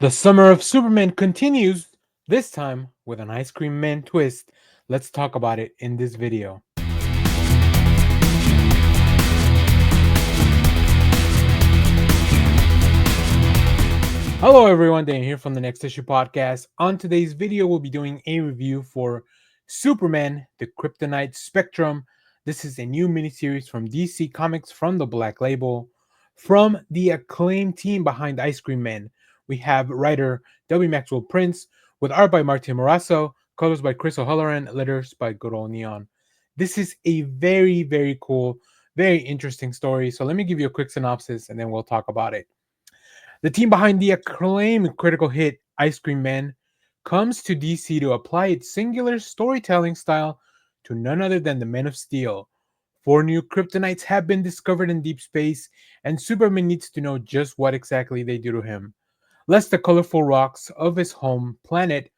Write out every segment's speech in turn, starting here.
The summer of Superman continues, this time with an ice cream man twist. Let's talk about it in this video. Hello everyone, Dan here from the Next Issue Podcast. On today's video, we'll be doing a review for Superman, the Kryptonite Spectrum. This is a new miniseries from DC Comics from the Black Label. From the acclaimed team behind Ice Cream Man, we have writer W. Maxwell Prince, with art by Martin Morasso, colors by Chris O'Halloran, letters by Good Old Neon. This is a very cool, very interesting story. So let me give you a quick synopsis and then we'll talk about it. The team behind the acclaimed critical hit Ice Cream Man comes to DC to apply its singular storytelling style to none other than the Men of Steel. Four new kryptonites have been discovered in deep space, and Superman needs to know just what exactly they do to him. Lest the colorful rocks of his home planet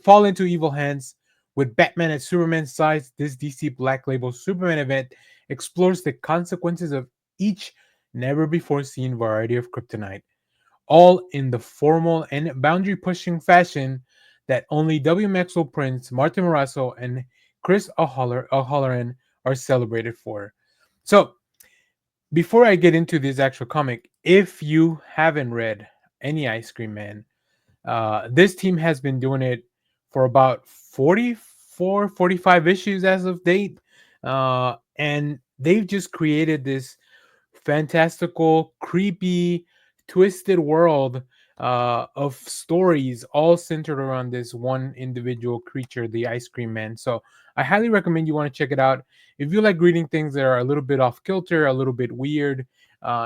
fall into evil hands, with Batman and Superman sides, this DC Black Label Superman event explores the consequences of each never before seen variety of kryptonite, all in the formal and boundary pushing fashion that only W. Maxwell Prince, Martin Morasso, and Chris O'Halloran are celebrated for. So, before I get into this actual comic, if you haven't read any Ice Cream Man, this team has been doing it for about 44, 45 issues as of date. And they've just created this fantastical, creepy, twisted world of stories all centered around this one individual creature, the Ice Cream Man. So I highly recommend you want to check it out. If you like reading things that are a little bit off kilter, a little bit weird,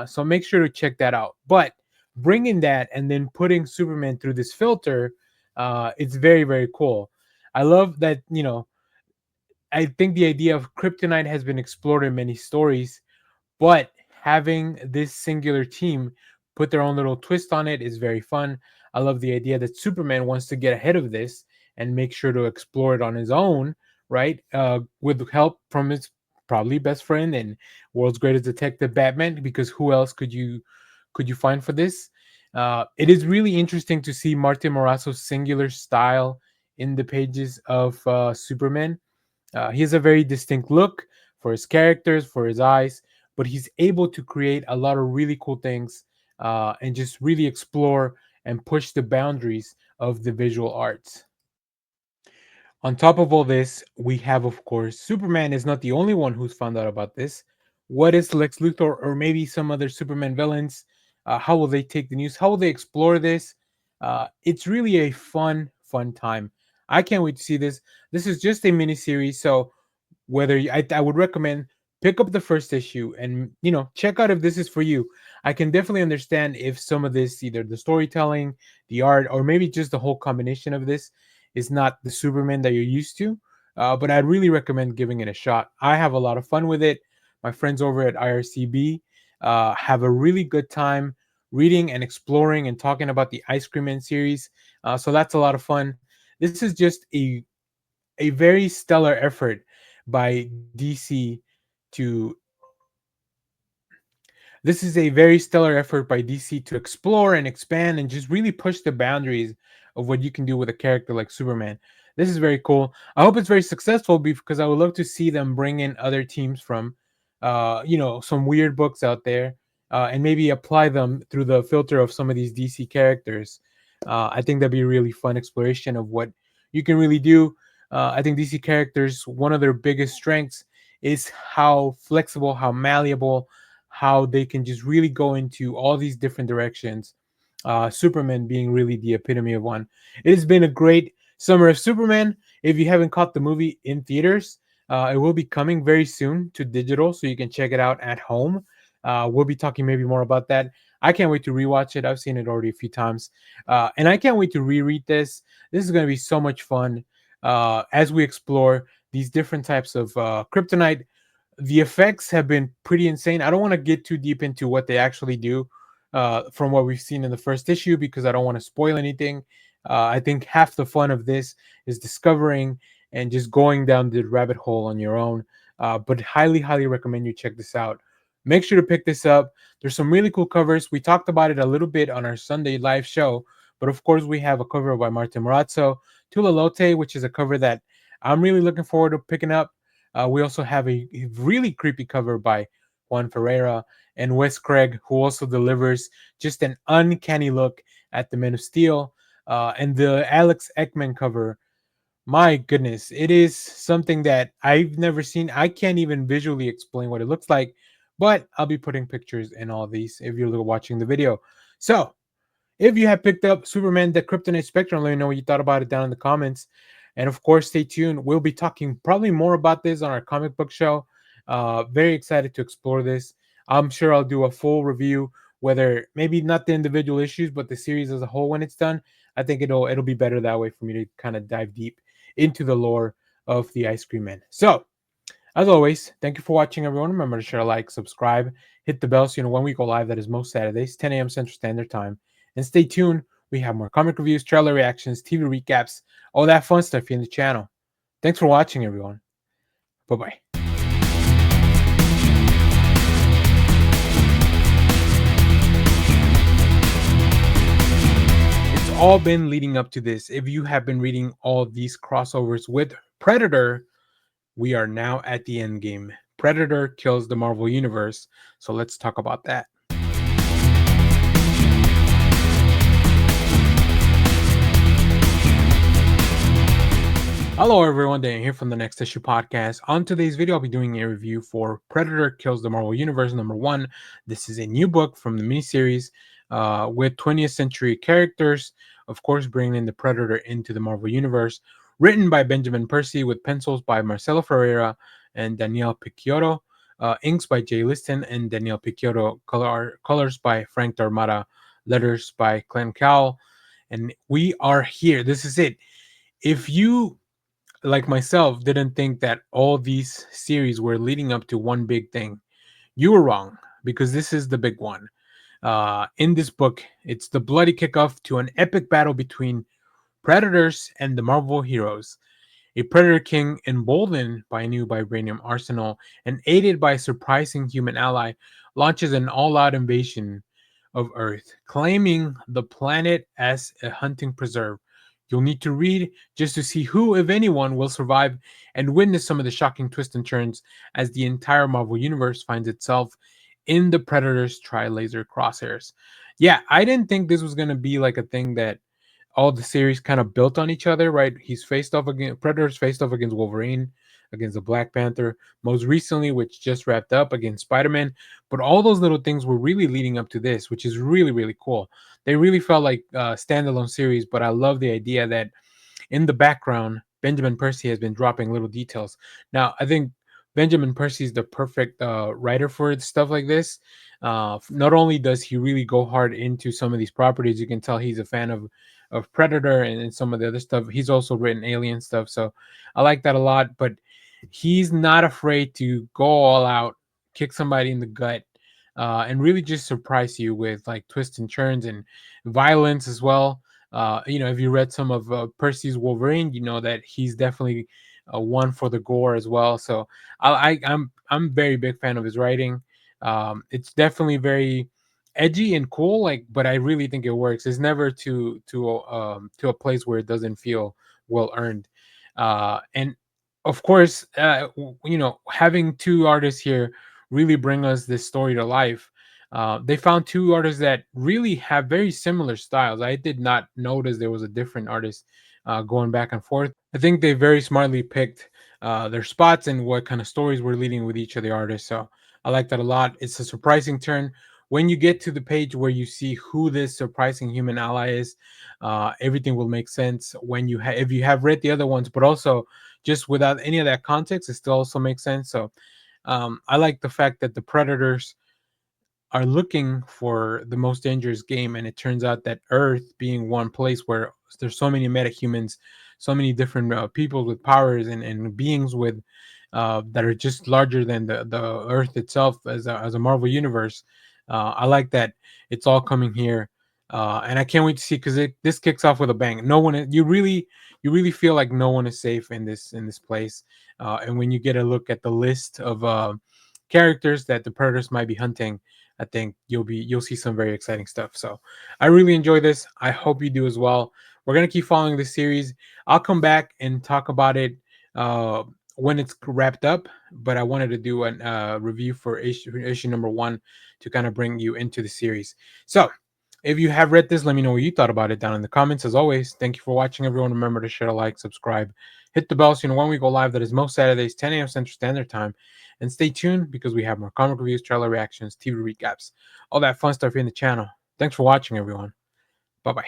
so make sure to check that out. But bringing that and then putting Superman through this filter, it's very cool. I love that, I think the idea of kryptonite has been explored in many stories, but having this singular team put their own little twist on it is very fun. I love the idea that Superman wants to get ahead of this and make sure to explore it on his own, right? With help from his probably best friend and world's greatest detective, Batman. Because who else could you find for this? It is really interesting to see Martin Morasso's singular style in the pages of Superman. He has a very distinct look for his characters, for his eyes, but he's able to create a lot of really cool things and just really explore and push the boundaries of the visual arts. On top of all this, we have, of course, Superman is not the only one who's found out about this. What is Lex Luthor or maybe some other Superman villains? How will they take the news? How will they explore this? It's really a fun time. I can't wait to see this. This is just a mini series, so I would recommend pick up the first issue and check out if this is for you. I can definitely understand if some of this, either the storytelling, the art, or maybe just the whole combination of this, is not the Superman that you're used to. But I'd really recommend giving it a shot. I have a lot of fun with it. My friends over at IRCB have a really good time reading and exploring and talking about the Ice Cream Man series. So that's a lot of fun. This is just a very stellar effort by DC to this is a very stellar effort by DC to explore and expand and just really push the boundaries of what you can do with a character like Superman. This is very cool. I hope it's very successful because I would love to see them bring in other teams from some weird books out there, and maybe apply them through the filter of some of these DC characters. I think that'd be a really fun exploration of what you can really do. I think DC characters, one of their biggest strengths is how flexible, how malleable, how they can just really go into all these different directions. Superman being really the epitome of one. It has been a great summer of Superman. If you haven't caught the movie in theaters, it will be coming very soon to digital, so you can check it out at home. We'll be talking maybe more about that. I can't wait to rewatch it. I've seen it already a few times, and I can't wait to reread this. This is going to be so much fun as we explore these different types of kryptonite. The effects have been pretty insane. I don't want to get too deep into what they actually do from what we've seen in the first issue because I don't want to spoil anything. I think half the fun of this is discovering and just going down the rabbit hole on your own. But highly recommend you check this out. Make sure to pick this up. There's some really cool covers. We talked about it a little bit on our Sunday live show, But of course, we have a cover by Martin Morazzo, Tula Lote, which is a cover that I'm really looking forward to picking up. We also have a really creepy cover by Juan Ferreira and Wes Craig, who also delivers just an uncanny look at the Men of Steel. And the Alex Ekman cover, my goodness, it is something that I've never seen. I can't even visually explain what it looks like, but I'll be putting pictures in all these if you're watching the video. So, if you have picked up Superman the Kryptonite Spectrum, let me know what you thought about it down in the comments. And of course, stay tuned. We'll be talking probably more about this on our comic book show. Very excited to explore this. I'm sure I'll do a full review, whether maybe not the individual issues, but the series as a whole when it's done. I think it'll be better that way for me to kind of dive deep into the lore of the Ice Cream Man. So, as always, thank you for watching, everyone. Remember to share, like, subscribe, hit the bell so you know when we go live. That is most Saturdays, 10 a.m. Central Standard Time. And stay tuned. We have more comic reviews, trailer reactions, TV recaps, all that fun stuff here in the channel. Thanks for watching, everyone. Bye-bye. It's all been leading up to this. If you have been reading all these crossovers with Predator, we are now at the end game. Predator kills the Marvel Universe. So let's talk about that. Hello everyone, Dan here from the Next Issue Podcast. On today's video, I'll be doing a review for Predator Kills the Marvel Universe #1. This is a new book from the miniseries with 20th century characters, of course, bringing in the Predator into the Marvel Universe. Written by Benjamin Percy with pencils by Marcelo Ferreira and Daniel Picciotto, inks by Jay Liston and Daniel Picciotto, colors by Frank Darmada, letters by Clem Cowell. And we are here. This is it. If you, like myself, didn't think that all these series were leading up to one big thing, you were wrong, because this is the big one. In this book, it's the bloody kickoff to an epic battle between Predators and the Marvel heroes. A Predator King, emboldened by a new vibranium arsenal and aided by a surprising human ally, launches an all-out invasion of Earth, claiming the planet as a hunting preserve. You'll need to read just to see who, if anyone, will survive and witness some of the shocking twists and turns as the entire Marvel Universe finds itself in the Predator's tri-laser crosshairs. Yeah, I didn't think this was going to be like a thing that all the series kind of built on each other, right? He's faced off against Predators, faced off against Wolverine, against the Black Panther, most recently, which just wrapped up against Spider-Man. But all those little things were really leading up to this, which is really, really cool. They really felt like standalone series, but I love the idea that in the background, Benjamin Percy has been dropping little details. Now, I think Benjamin Percy is the perfect writer for stuff like this. Not only does he really go hard into some of these properties, you can tell he's a fan of Predator and some of the other stuff. He's also written Alien stuff, so I like that a lot. But he's not afraid to go all out, kick somebody in the gut, and really just surprise you with like twists and turns and violence as well. If you read some of Percy's Wolverine, you know that he's definitely one for the gore as well. So I'm very big fan of his writing. It's definitely very edgy and cool, like, but I really think it works. It's never to a place where it doesn't feel well earned. And of course, having two artists here really bring us this story to life. They found two artists that really have very similar styles. I did not notice there was a different artist going back and forth. I think they very smartly picked their spots and what kind of stories we're leading with each of the artists. So I like that a lot. It's a surprising turn. When you get to the page where you see who this surprising human ally is, everything will make sense. When if you have read the other ones, but also just without any of that context, it still also makes sense. So I like the fact that the Predators are looking for the most dangerous game, and it turns out that Earth being one place where there's so many metahumans, so many different people with powers and beings with that are just larger than the Earth itself as a Marvel universe. I like that it's all coming here, and I can't wait to see, because this kicks off with a bang. No one, you really feel like no one is safe in this place, and when you get a look at the list of characters that the Predators might be hunting, I think you'll see some very exciting stuff. So I really enjoy this. I hope you do as well. We're gonna keep following this series. I'll come back and talk about it uh, when it's wrapped up. But I wanted to do a review for issue number one to kind of bring you into the series. So if you have read this, let me know what you thought about it down in the comments. As always, thank you for watching, everyone. Remember to share, like, subscribe, hit the bell so you know when we go live. That is most Saturdays, 10 a.m. Central Standard Time. And stay tuned because we have more comic reviews, trailer reactions, TV recaps, all that fun stuff here in the channel. Thanks for watching, everyone. Bye bye.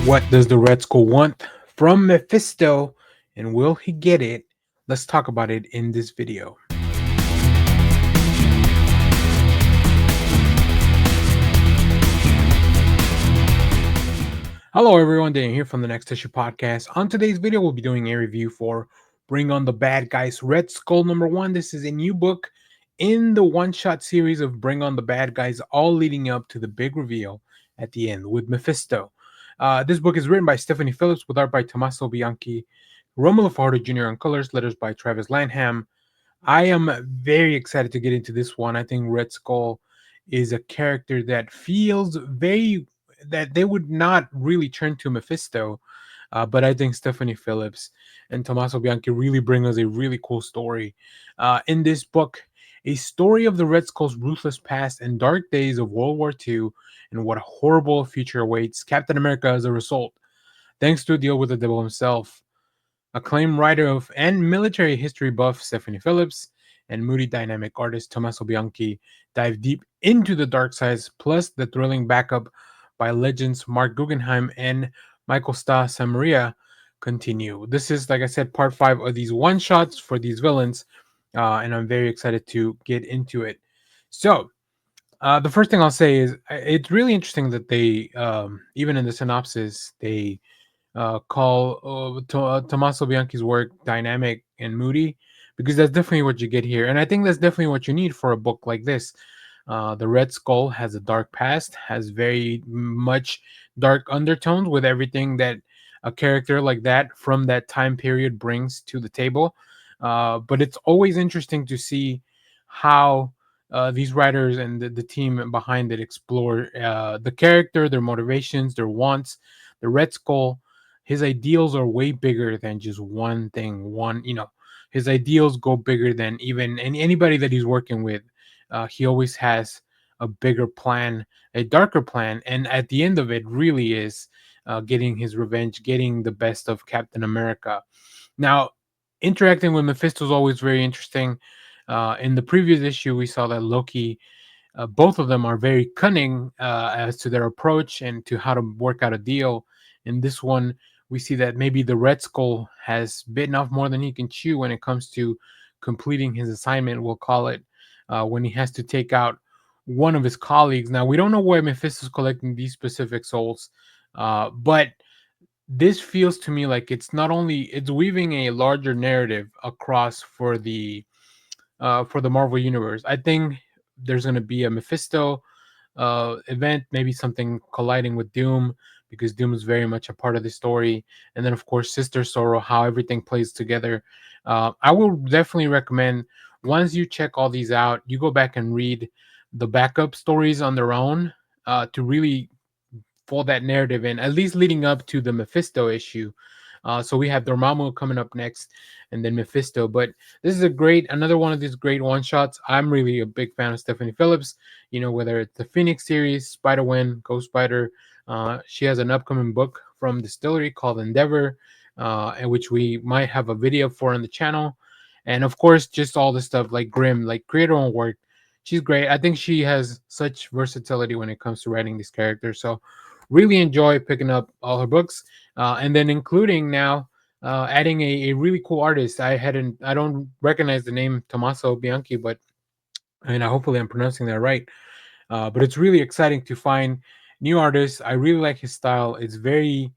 What does the Red Skull want from Mephisto, and will he get it? Let's talk about it in this video. Hello everyone, Daniel here from the Next Issue Podcast. On today's video, we'll be doing a review for Bring on the Bad Guys Red Skull number 1. This is a new book in the one-shot series of Bring on the Bad Guys, all leading up to the big reveal at the end with Mephisto. This book is written by Stephanie Phillips with art by Tommaso Bianchi, Romulo Fajardo Jr. on colors, letters by Travis Lanham. I am very excited to get into this one. I think Red Skull is a character that feels very that they would not really turn to Mephisto, but I think Stephanie Phillips and Tommaso Bianchi really bring us a really cool story. In this book, a story of the Red Skull's ruthless past and dark days of World War II, and what a horrible future awaits Captain America as a result. Thanks to a deal with the devil himself. Acclaimed writer of and military history buff Stephanie Phillips and moody dynamic artist Tommaso Bianchi dive deep into the dark sides, plus the thrilling backup by legends Mark Guggenheim and Michael Sta Samaria continue. This is, like I said, part 5 of these one shots for these villains, and I'm very excited to get into it. So, the first thing I'll say is it's really interesting that they, even in the synopsis, they call Tommaso Bianchi's work dynamic and moody, because that's definitely what you get here. And I think that's definitely what you need for a book like this. The Red Skull has a dark past, has very much dark undertones with everything that a character like that from that time period brings to the table. But it's always interesting to see how these writers and the team behind it explore the character, their motivations, their wants. The Red Skull, his ideals are way bigger than just one thing. His ideals go bigger than even anybody that he's working with. He always has a bigger plan, a darker plan, and at the end of it, really is getting his revenge, getting the best of Captain America. Now, interacting with Mephisto is always very interesting. In the previous issue, we saw that Loki, both of them are very cunning as to their approach and to how to work out a deal. In this one, we see that maybe the Red Skull has bitten off more than he can chew when it comes to completing his assignment, we'll call it, when he has to take out one of his colleagues. Now, we don't know why Mephisto's collecting these specific souls, but this feels to me like it's not only it's weaving a larger narrative across for the Marvel universe. I think there's going to be a Mephisto event, maybe something colliding with Doom, because Doom is very much a part of the story. And then, of course, Sister Sorrow, how everything plays together. I will definitely recommend, once you check all these out, you go back and read the backup stories on their own to really fold that narrative in, at least leading up to the Mephisto issue. So we have Dormammu coming up next, and then Mephisto. But this is another one of these great one shots. I'm really a big fan of Stephanie Phillips. Whether it's the Phoenix series, Spider-Man, Ghost Spider. She has an upcoming book from Distillery called Endeavor, in which we might have a video for on the channel. And of course, just all the stuff like Grimm, like create her own work. She's great. I think she has such versatility when it comes to writing these characters. So really enjoy picking up all her books, and then including now adding a really cool artist. I don't recognize the name Tommaso Bianchi, but hopefully I'm pronouncing that right. But it's really exciting to find new artists. I really like his style. It's very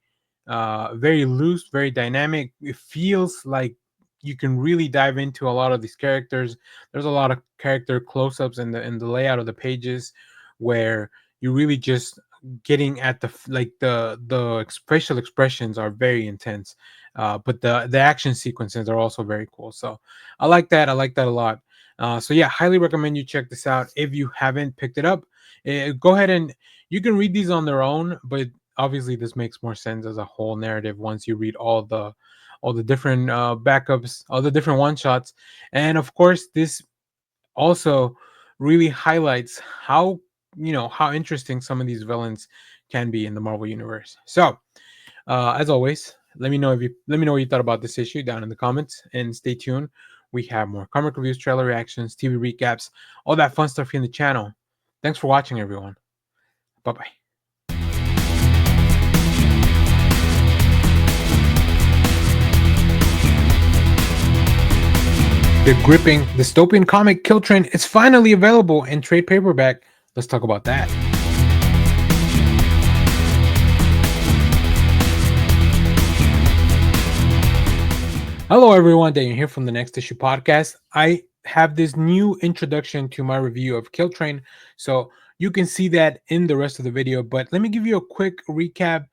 loose, very dynamic. It feels like you can really dive into a lot of these characters. There's a lot of character close-ups in the layout of the pages, where you really just getting at the facial expressions are very intense. but the action sequences are also very cool. So I like that. I like that a lot. So yeah, highly recommend you check this out if you haven't picked it up. Go ahead and you can read these on their own, but obviously this makes more sense as a whole narrative once you read all the different backups, all the different one shots, and of course this also really highlights how how interesting some of these villains can be in the Marvel universe. So as always, let me know what you thought about this issue down in the comments, and stay tuned. We have more comic reviews, trailer reactions, TV recaps, all that fun stuff here in the channel. Thanks for watching, everyone. Bye bye. The gripping dystopian comic Kill Train is finally available in trade paperback. Let's talk about that. Hello, everyone. Daniel here from the Next Issue Podcast. I have this new introduction to my review of Kill Train, so you can see that in the rest of the video. But let me give you a quick recap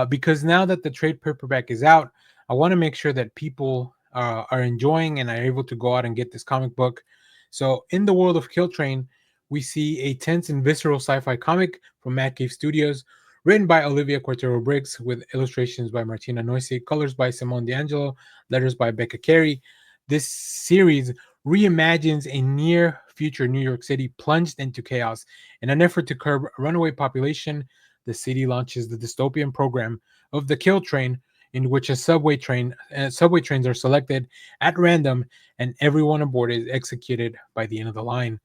because now that the trade paperback is out, I want to make sure that people are enjoying and are able to go out and get this comic book. So, in the world of Kill Train, we see a tense and visceral sci-fi comic from Mad Cave Studios, written by Olivia Cortero Briggs, with illustrations by Martina Noisy, colors by Simone D'Angelo, letters by Becca Carey. This series reimagines a near future New York City plunged into chaos. In an effort to curb runaway population, the city launches the dystopian program of the Kill Train, in which a subway trains are selected at random, and everyone aboard is executed by the end of the line.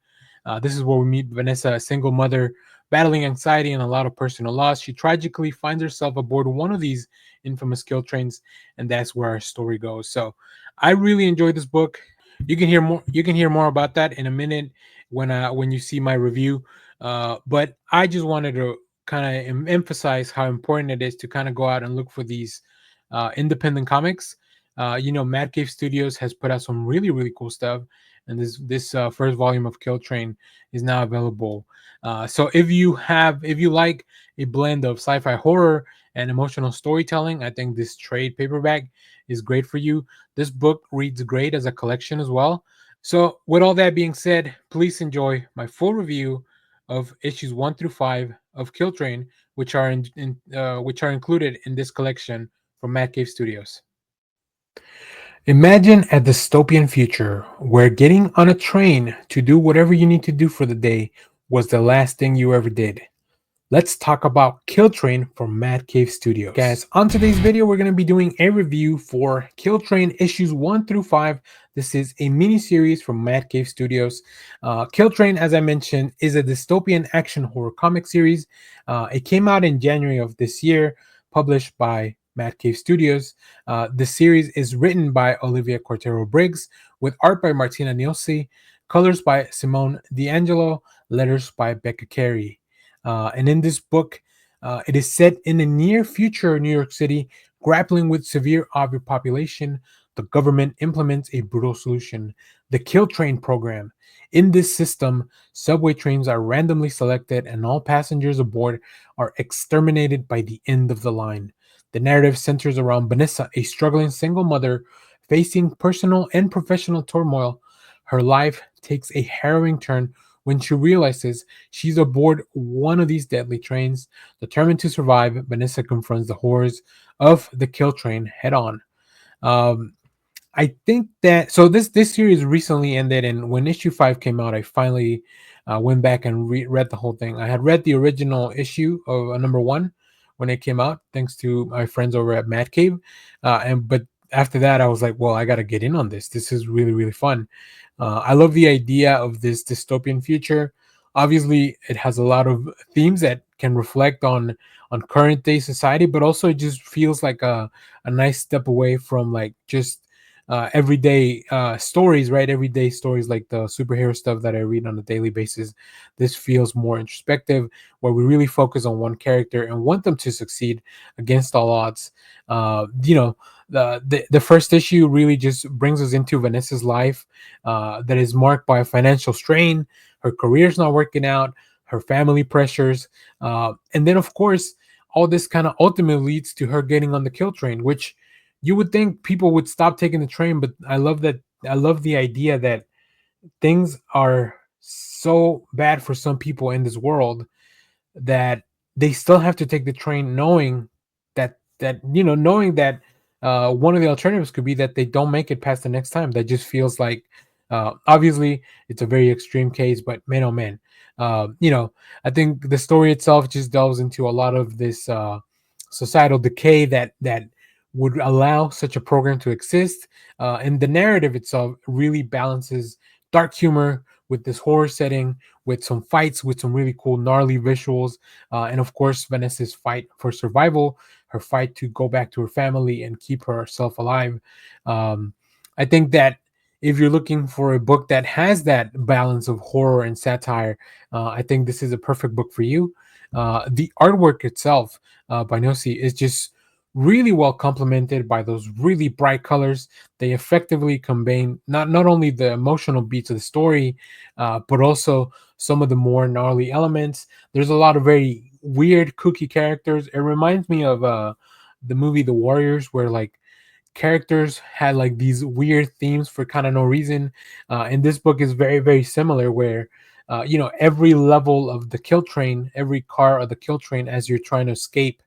This is where we meet Vanessa, a single mother battling anxiety and a lot of personal loss. She tragically finds herself aboard one of these infamous Kill Trains, and that's where our story goes. So, I really enjoyed this book. You can hear more. You can hear more about that in a minute when you see my review. But I just wanted to kind of emphasize how important it is to kind of go out and look for these independent comics. Mad Cave Studios has put out some really really cool stuff, and this first volume of Kill Train is now available. So if you like a blend of sci-fi horror and emotional storytelling, I think this trade paperback is great for you. This book reads great as a collection as well. So with all that being said, please enjoy my full review of issues 1 through 5 of Kill Train, which are included in this collection from Mad Cave Studios. Imagine a dystopian future where getting on a train to do whatever you need to do for the day was the last thing you ever did. Let's talk about Kill Train from Mad Cave Studios. Guys, on today's video, we're going to be doing a review for Kill Train issues 1 through 5. This is a mini series from Mad Cave Studios. Kill Train, as I mentioned, is a dystopian action horror comic series. It came out in January of this year, published by Mad Cave Studios. The series is written by Olivia Cortero Briggs, with art by Martina Nielsi, colors by Simone D'Angelo, letters by Becca Carey. And in this book, it is set in the near future New York City, grappling with severe overpopulation. The government implements a brutal solution: the Kill Train program. In this system, subway trains are randomly selected, and all passengers aboard are exterminated by the end of the line. The narrative centers around Vanessa, a struggling single mother facing personal and professional turmoil. Her life takes a harrowing turn when she realizes she's aboard one of these deadly trains. Determined to survive, Vanessa confronts the horrors of the Kill Train head on. Um, I think that so this series recently ended, and when issue 5 came out, I finally went back and read the whole thing. I had read the original issue of number 1 when it came out, thanks to my friends over at Mad Cave, but after that, I was like, well, I got to get in on this. This is really really fun. I love the idea of this dystopian future. Obviously, it has a lot of themes that can reflect on current day society, but also it just feels like a nice step away from like just everyday stories, right? Everyday stories like the superhero stuff that I read on a daily basis. This feels more introspective, where we really focus on one character and want them to succeed against all odds. The first issue really just brings us into Vanessa's life that is marked by financial strain. Her career's not working out, her family pressures, and then of course all this kind of ultimately leads to her getting on the Kill Train, which you would think people would stop taking the train, but I love that. I love the idea that things are so bad for some people in this world that they still have to take the train, knowing knowing that one of the alternatives could be that they don't make it past the next time. That just feels like, obviously it's a very extreme case, but man, oh man, I think the story itself just delves into a lot of this societal decay that would allow such a program to exist, and the narrative itself really balances dark humor with this horror setting, with some fights, with some really cool gnarly visuals, and of course Vanessa's fight for survival, her fight to go back to her family and keep herself alive. um, I think that if you're looking for a book that has that balance of horror and satire, I think this is a perfect book for you. The artwork itself, by Nossi, is just really well complemented by those really bright colors. They effectively convey not only the emotional beats of the story, but also some of the more gnarly elements. There's a lot of very weird, kooky characters. It reminds me of the movie The Warriors, where like characters had like these weird themes for kind of no reason. And this book is very, very similar, where every level of the kill train, every car of the kill train, as you're trying to escape,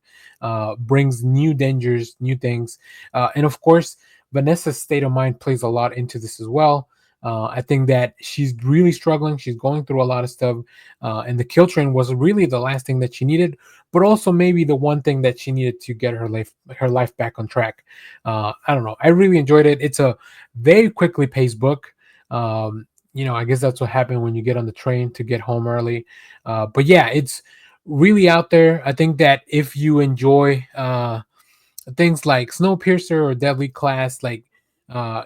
brings new dangers, new things, and of course, Vanessa's state of mind plays a lot into this as well. I think that she's really struggling. She's going through a lot of stuff, and the kill train was really the last thing that she needed, but also maybe the one thing that she needed to get her life back on track. I don't know. I really enjoyed it. It's a very quickly paced book. I guess that's what happened when you get on the train to get home early. But yeah, it's really out there. I think that if you enjoy things like Snowpiercer or Deadly Class, like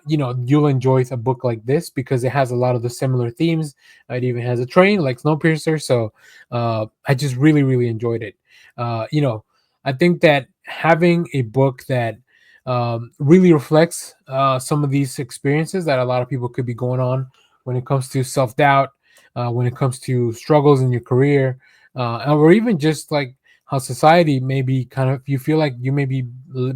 you'll enjoy a book like this because it has a lot of the similar themes. It even has a train like Snowpiercer, so I just really, really enjoyed it. I think that having a book that really reflects some of these experiences that a lot of people could be going on when it comes to self doubt, when it comes to struggles in your career, or even just like how society maybe kind of you feel like you may be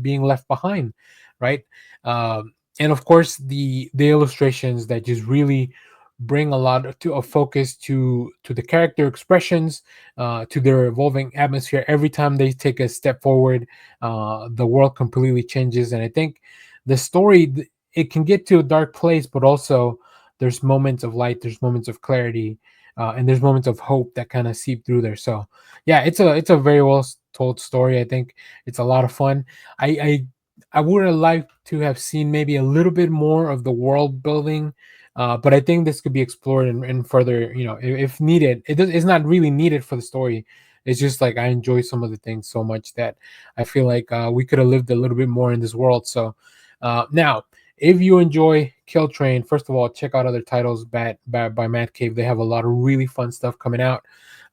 being left behind, right? And of course, the illustrations that just really bring a lot of focus to the character expressions, to their evolving atmosphere. Every time they take a step forward, the world completely changes. And I think the story, it can get to a dark place, but also there's moments of light, there's moments of clarity, and there's moments of hope that kind of seep through there. So yeah, it's a very well told story. I think it's a lot of fun. I would have liked to have seen maybe a little bit more of the world building, but I think this could be explored and further, if needed. It's not really needed for the story. It's just like I enjoy some of the things so much that I feel like we could have lived a little bit more in this world. So now, if you enjoy Kill Train, first of all, check out other titles by Matt Cave. They have a lot of really fun stuff coming out.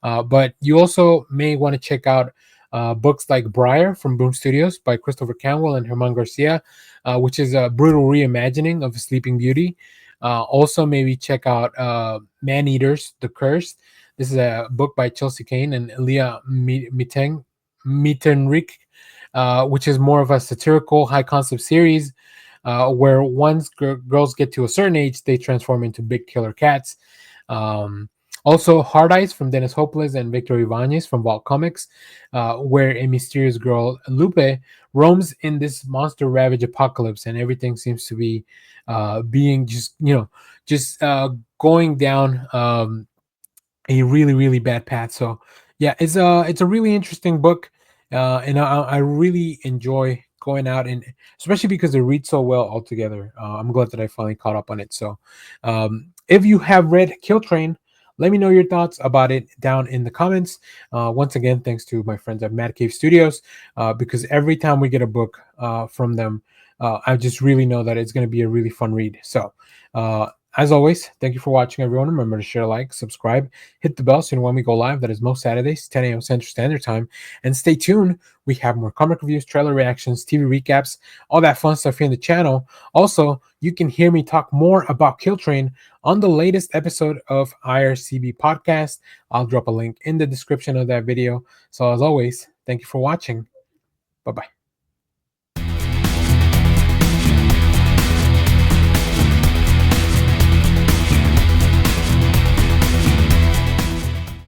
But you also may want to check out books like Briar from Boom Studios by Christopher Canwell and Herman Garcia, which is a brutal reimagining of Sleeping Beauty. Also, maybe check out Man Eaters, The Curse. This is a book by Chelsea Kane and Leah Mitenrik, which is more of a satirical high concept series, where once girls get to a certain age, they transform into big killer cats. Um, Also, Hard Eyes from Dennis Hopeless and Victor Ibanez from Vault Comics, where a mysterious girl, Lupe, roams in this monster ravaged apocalypse, and everything seems to be being just going down a really, really bad path. So yeah, it's a really interesting book, and I really enjoy going out, and especially because they read so well altogether. I'm glad that I finally caught up on it. So if you have read Kill Train, let me know your thoughts about it down in the comments. Once again, thanks to my friends at Mad Cave Studios, because every time we get a book from them, I just really know that it's going to be a really fun read. So as always, thank you for watching, everyone. Remember to share, like, subscribe, hit the bell so you know when we go live. That is most Saturdays, 10 a.m. Central Standard Time. And stay tuned. We have more comic reviews, trailer reactions, TV recaps, all that fun stuff here in the channel. Also, you can hear me talk more about Kill Train on the latest episode of IRCB Podcast. I'll drop a link in the description of that video. So as always, thank you for watching. Bye-bye.